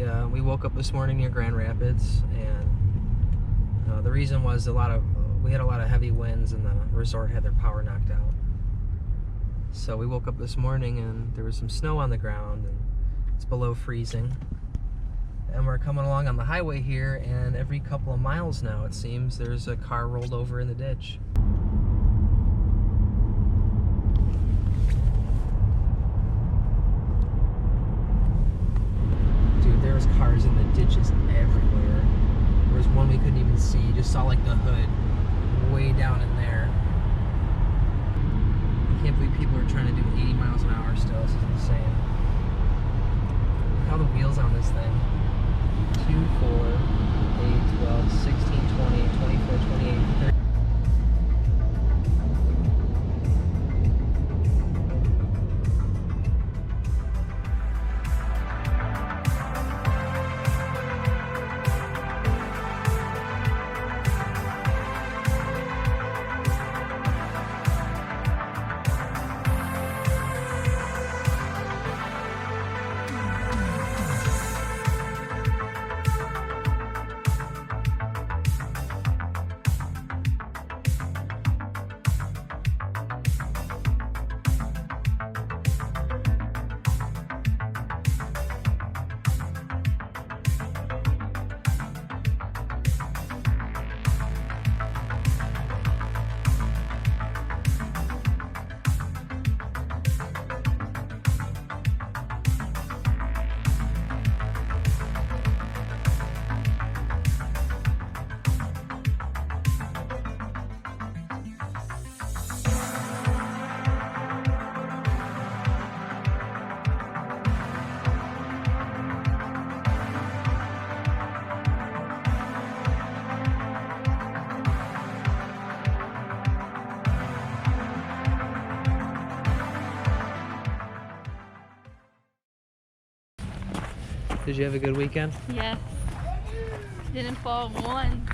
We woke up this morning near Grand Rapids, and the reason was we had a lot of heavy winds, and the resort had their power knocked out. So we woke up this morning and there was some snow on the ground, and it's below freezing. And we're coming along on the highway here, and every couple of miles now, it seems, there's a car rolled over in the ditch. Dude, there was cars in the ditches everywhere. There was one we couldn't even see. You just saw like the hood way down in there. I can't believe people are trying to do 80 miles an hour still. This is insane. Look how the wheels on this thing. 2, 4, 8, 12, 16, 20, 24, 28, 30. Did you have a good weekend? Yes. Didn't fall once.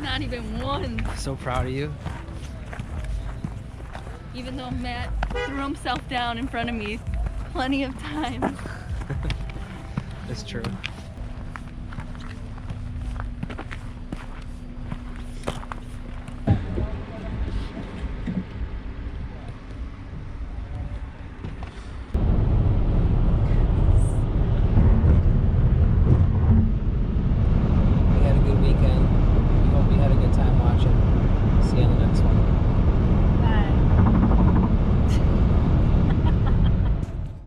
Not even one. So proud of you. Even though Matt threw himself down in front of me plenty of times. That's true.